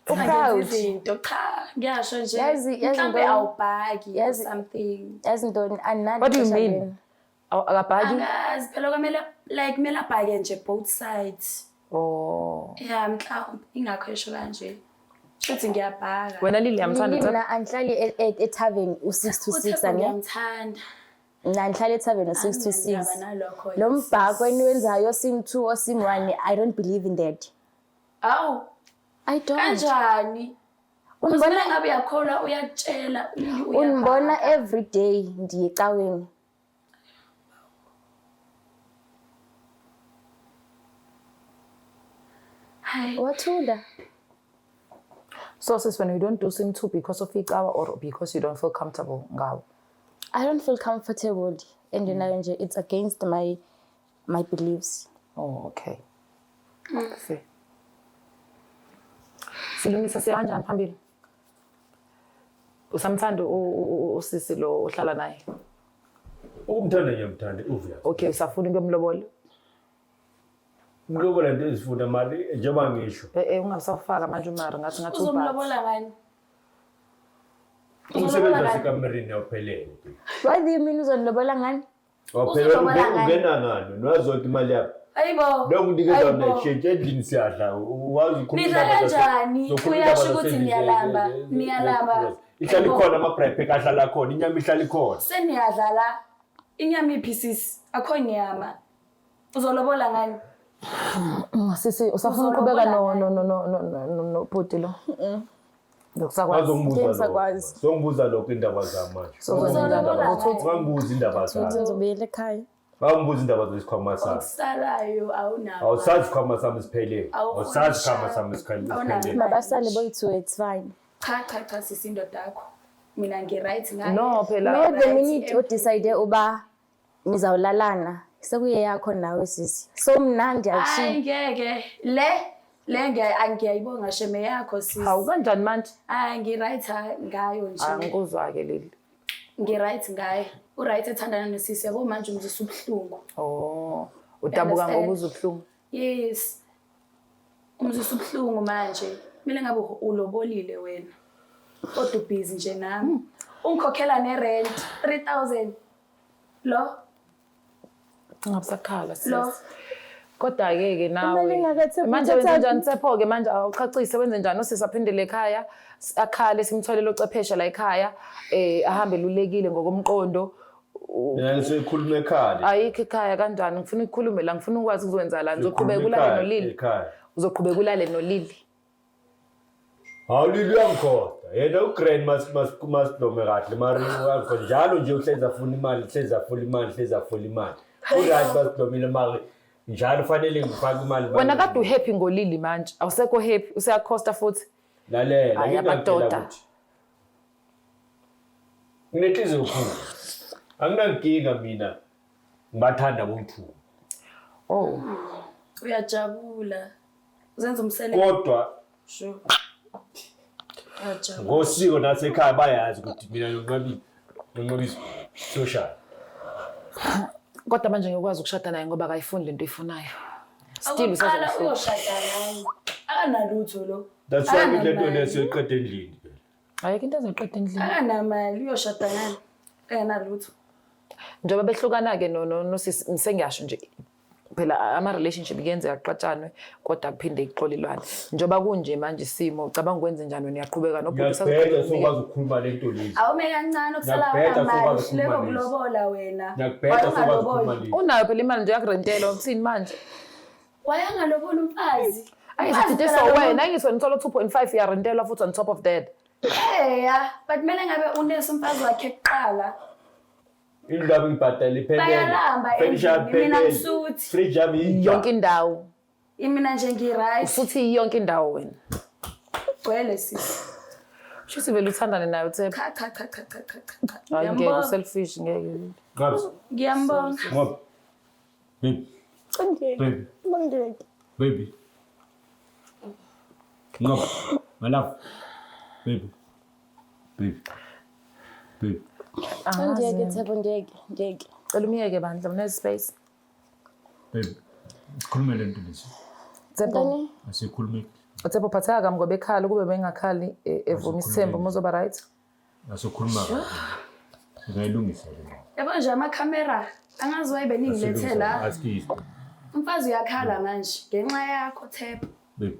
Proud. Izinto cha ngiyasho nje. Mhlambe awubhaki something. Yazi ntoni anani? What do you mean? Akabhaki? Angazi phela kwamele like kumele abhake nje both sides. Oh. Yeah, mhlawumbe ingakho esho kanje. Futhi ngiyabhaka. Wena Lili yamthanda uthatha? Mina angihlali e-tavern u6 to 6 ane. Ngiyamthanda. Mina angihlali e-tavern u6 to 6. Lo mbhako eniwenzayo sim 2 or sim 1 I don't believe in that. Aw. I don't. Kanjani? Unibona ngabe yakhola uyatshela unibona every day ndiye ecaweni. Hi. Wathula. So sis, when you don't do Sim2 because of icawa or because you don't feel comfortable ngawo? I don't feel comfortable and you know it's against my beliefs. Oh, okay. See. Silungisa siyanjani phambili? Usamthanda usisi lo ohlala naye? Ukumthanda ngiyamthanda uvuya. Okay, usafuna ukuyomlobola? Nglobola into ezifuna mali njengoba ngisho. Ungasafaka manje umari ngathi ngathi uzomlobola ngani? Umsebenzi wasekamereni awuphelele. What do you mean uzonilobola ngani? Awuphelele ungena ngani? Nwazoke imali yakho. Ayibo. Bengidikeza netshentshe endlini siyadla. Wazi ukhuluma kanjani? Uyasho ukuthi niyalamba. Niyalamba. Ihlala ikhona ama-prep ahlala khona, inyama ihlala ikhona. Seniyadlala. Inyama ipieces akho nyama. Uzolobola ngani? Sisi usafuna ukuqhubeka no bhuti lo. Ndokusakwazi. Ngizongibuza lokho indaba zami manje. Ngibuza indaba zami. Ngizobuyela ekhaya. Ngibuza indaba zesikhwama sami. Okusalayo awunawo. Awusazi isikhwama sami siphelele. Awusazi isikhwama sami siphelele. Mabasale boyithu it's fine. Cha sisi indoda yakho. Mina ngi-right ngayo. No phela. No the minute o decide uba nizawulalana sekuye yakho nawe sisi. So mnandi achi. Hayi ngeke. Le angiyayibonga sheme yakho sisi. Hawu kanjani manje? Hayi ngi-right ngayo nje. Angikuzwa ke Lili. Ngi-right ngayo. U-right ethandana nesisi yabo manje umzisa ubuhlungu. Oh, udabuka ngokuza ubuhlungu. Yes. Umzisa ubuhlungu manje. Mile ngabe ulobolile wena. Kodwa ubhizi nje nami. Ungikhokhela nerent 3000. Lo. Ngabusakhala sisi. Kodwa ke nawe manje wenza njani Sepho ke manje awuchacise wenze njani usisi aphindele ekhaya akhale simtholele ocephesha la ekhaya ahambe lulekile ngokomqondo Mina ngisekhuluma ekhaya. Ayikho ekhaya kanjani ngifuna ukukhulume la ngifuna ukwazi kuzowenza la ngizoqhubeka ulale nolili. Ekhaya. Uzoqhubeka ulale nolili. Awulili uyangikhoda. Yena uGrand must dome kahle mari uyangikhoda njalo nje uhleza afuna imali, uhleza afuna imali. Uright must domile mari njalo fanele ngifake imali. Wena kade uhappy ngolili manje. Awusekho happy, useyakhosta futhi. Lalela ngiyamadoda. ukuthi. Nginenhliziyo enkulu. Anginankinga mina. Ngibathanda bomthu. Oh. Uyajabula. Uzenza umsebenzi. Kodwa Sure. Uyajabula. ngosiko nasekhaya bayazi ukuthi mina nonqabisi social. Kodwa manje ngikwazi ukushada naye ngoba akayifundi lento oyifunayo. Still Uqala usazofuna. uyoshada naye. Akanalutho lo. That's why lento leso iqede endlini. Ayikho into ezoqeda endlini. Akanamali uyoshada naye. Akanalutho. Njengoba behlukana ke no sengiyasho nje phela ama relationship kuyenzeka kuxatshanwe kodwa kuphinde ixolelwane. Njengoba kunje manje isimo ucabanga ukwenze njani wena uyaqhubeka nobhuti Ngiyabheka sokwazi ukukhuluma lento lezi. Awume kancane okusala kwamali hleko kulobola wena. Ngiyabheka sokwazi ukukhuluma lezi. unayo phela imali nje yakurentela ukusini manje. Wayangalobola umfazi. Ayisithi so wena ngisho ngithola 2.5 yarentelwa futhi on top of that. But kumele ngabe unesi umfazi wakhe kuqala. Indaba ngibhadala iphelele. Bayalamba endlini mina ngisuthi. Free jam Yonke indawo. Imina nje ngiright. Futhi yonke indawo wena. Gwele sisi. Shuthi vele uthandane nayo Tshepo. Cha. Ngeke selfish ngeke. Ngapha. Ngiyambonga. Ngoba. Baby. Baby. Ngoba. My love. Baby. Ngeke Tshepo ngeke. Cela umyeke bandla une space. Baby. Khuluma lento lezi. Tshepo. Asikhulume. Tshepo phatheka kami ngoba ekhala kube bengakhali evuma isithembu umozoba right. Asikhuluma kahle. Ngayilungisa le. Yabo nje ama camera angazi wayibe ningilethela. Askisi. Umfazi uyakhala manje ngenxa yakho Tshepo. Baby.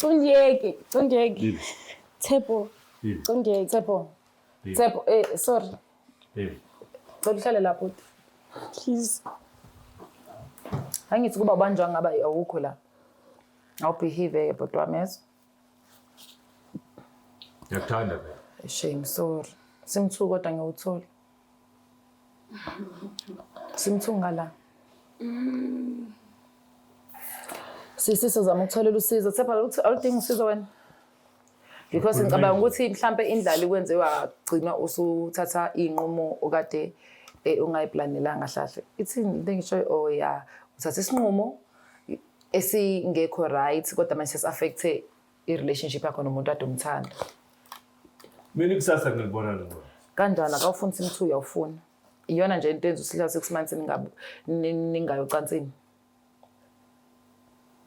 Ngeke. Tshepo. Ngeke. Tshepo. Tshepo sorry. Baby. Cela uhlale lapho. Please. Angithi kuba banjwa ngaba awukho la. Awubehave but wamezwa. Ngiyakuthanda phela. Shame sorry. Simthu kodwa ngiyawuthola. Simthunga la. Sizama ukutholela usizo. Tshepa awudingi usizo wena. Because ngicabanga ukuthi mhlambe indlala ikwenze wagcina usuthatha inqumo okade ungayiplanelanga hlahle. Ithini into engisho oh yeah uthatha isinqumo esingekho right kodwa manje sesiaffecte i-relationship yakho nomuntu ade umthanda. Mina kusasa ngilibona lo. Kanjani akawufuni simthu uyawufuna. Iyona nje into enza usihlala 6 months ningayocansini.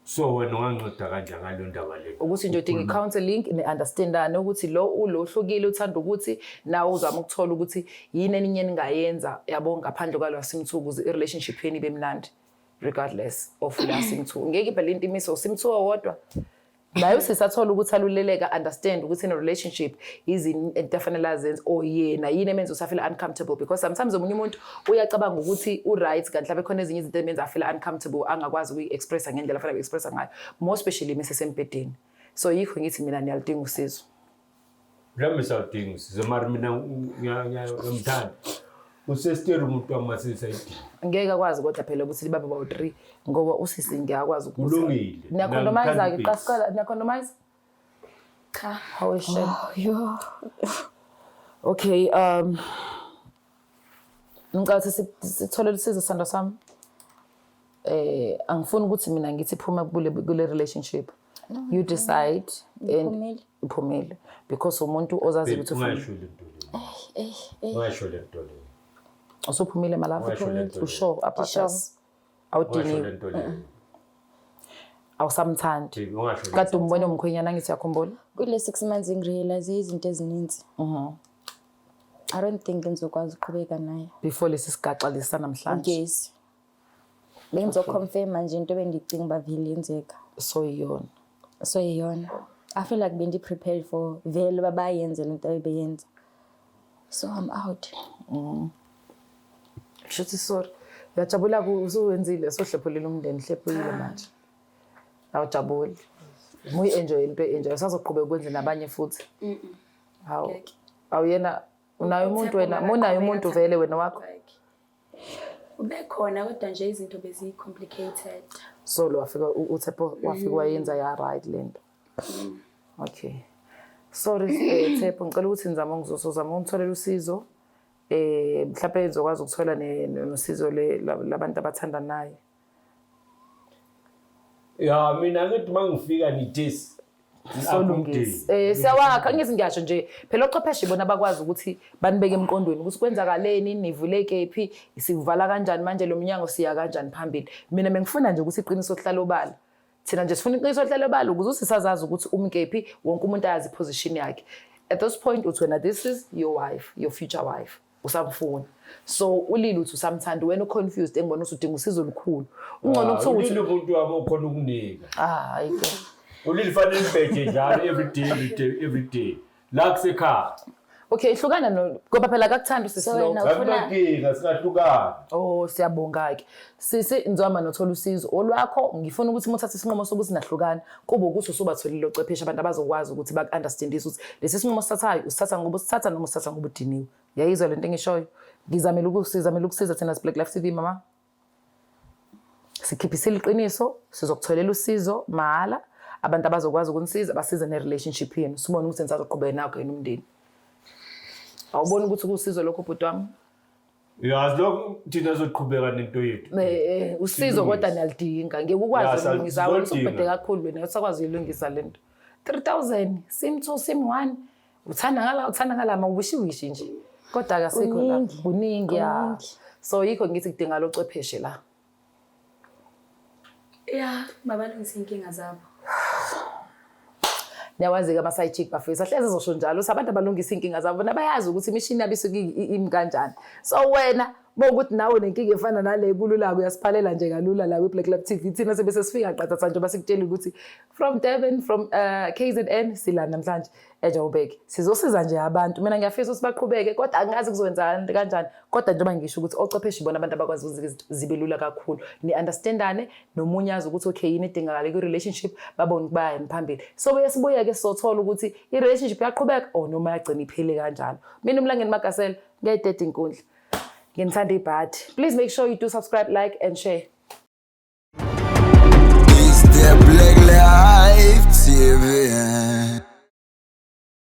So wena unganceda kanjani ngalo ndaba le? Ukuthi nje udinga i-counseling ne-understandane ukuthi lo uhlukile uthanda ukuthi nawe uzama ukuthola ukuthi yini eninye ningayenza yabo ngaphandle kwalo simthu ukuze i-relationship yeni ibe mnandi regardless of la simthu. Ngeke phela into imiso simthu owodwa. Nayo sisathola ukuthi aluleleka understand ukuthi in a relationship izini entafanele azenze or yena yini emenza usafela uncomfortable because sometimes omunye umuntu uyacabanga ukuthi u-right kanti lapha khona ezinye izinto emenza afela uncomfortable angakwazi ukuyi-expressa ngendlela afanele uyi-expressa ngayo more especially mesesembedeni. So yikho ngithi mina ngiyalidinga usizo. Nami sawudinga usizo mari mina ngiyamthanda. Usesteri umuntu wamasisayidi. Ngeke akwazi kodwa phela ukuthi baba bawu3 ngoba usisi ngiyakwazi ukuthi Ulungile. niyacondomize ke qasqala niyacondomize cha how is Yo. okay ngicabanga sithole usizo sando sami angifuni ukuthi mina ngithi phuma kule relationship you decide and uphumile because umuntu ozazi ukuthi ungasho le nto le. Usuphumile malafu usho apathas awudingi awusamthandi kade umbone umkhwenyana ngithi yakhumbula Kule 6 months ngirealize izinto ezininzi. I don't think ngizokwazi ukuqhubeka naye. Before lesi sigaxa lesa namhlanje. Yes. Benzo confirm manje into bengicinga bavile yenzeka. So iyona. So iyona. I feel like bendi prepared for vele babayenze lento ebeyenza. So I'm out. Shothi sorry. Uyajabula usuwenzile sohlephulela umndeni hlephulile manje. Awujabuli. Muyi-enjoy into enjoy. Usazoqhubeka ukwenza nabanye futhi. Hawu. Awuyena unayo umuntu wena, munayo umuntu vele wena wakho. Ubekhona kodwa nje izinto bezi-complicated. So lo wafika uThepho wafika wayenza ya right lento. Okay. Sorry Thepho ngicela ukuthi nizama ngizozama ukutholela usizo. Mhlawumbe izokwazi ukuthola nosizo labantu abathandanayo. Ya mina ngithi mangifika nitesi solungisa siyawakha ngiyasho nje phela ochwepheshe bona bakwazi ukuthi banibeke emqondweni ukuthi kwenzakaleni nivuleke phi sivuvala kanjani manje lo mnyango siya kanjani phambili. Mina bengifuna nje ukuthi iqiniso lihlalo obala thina nje sifuna iqiniso lihlalo obala ukuze sisazazi ukuthi umkephi wonke umuntu ayazi position yakhe. At this point uthi wena this is your wife, your future wife. Usamfuna. So ulile uthi usamthanda wena confused engibona ukuthi udinga usizo olukhulu. Ungcono ukuthi ulile umuntu wabo khona ukunika. Ayike. Ulile fanele ibheje njalo every day. La kusekhaya. Okay, ihlukana ngoba phela akakuthanda usisilo. Ngakunakinga singahlukana. Oh, siyabonga ke. Sisi nzoma nothola usizo olwakho ngifuna ukuthi muthathe isinqumo sokuthi nahlukana kube ukuthi usubatholile ocwepheshe abantu abazokwazi ukuthi bakunderstandise ukuthi lesi sinqumo sithathayo usithatha ngoba usithatha noma usithatha ngoba udiniwe. Yayizwa lento engishoyo. Ngizamela ukusiza thina Black Life TV mama. Sikhiphisile iqiniso, sizokutholela usizo mahala. Abantu abazokwazi ukunisiza basize ne-relationship yenu. Sibone ukuthi nisazoqhubeka nakho yena umndeni. Awubona ukuthi kusizo lokho bhuti wami? Yazi lokho thina sizoqhubeka nento yethu. Usizo kodwa niyalidinga. Ngeke ukwazi ukulungisa wena usubhede kakhulu wena usakwazi uyilungisa lento. 3000 sim 2 sim 1 uthanda ngala mawubishiwishi nje. Kodwa akasikho la. Kuningi ya. So yikho ngithi kudinga lo cwepheshe la. Yeah, mabalungisa inkinga zabo. Niyawazi-ke ama-side chick bafisa hleze zosho njalo sabantu abalungisa inkinga zabo nabayazi ukuthi imishini yabo isuke imi kanjani. So wena bokuthi nawe nenkinga efana nale kulula uyasiphalela nje kalula la kwi-Black Life TV thina sebese sifika qathatha nje basikutshela ukuthi from Durban from KZN sila namhlanje eJoburg sizosiza nje abantu. Mina ngiyafisa ukuthi baqhubeke kodwa angazi kuzowenza kanjani kodwa njengoba ngisho ukuthi ocwepheshe bona abantu abakwazi ukuthi zibe lula kakhulu ni understandane nomunye azi ukuthi okay yini edingakala ku-relationship babone bayani phambili. So besibuye-ke sizothola ukuthi i-relationship yaqhubeka noma yagcina iphele kanjalo. Mina uMlangeni Magasela ngiyayideda inkundla. Ngithanda ibhadi. Please make sure you do subscribe, like and share. It's the Black Life TV.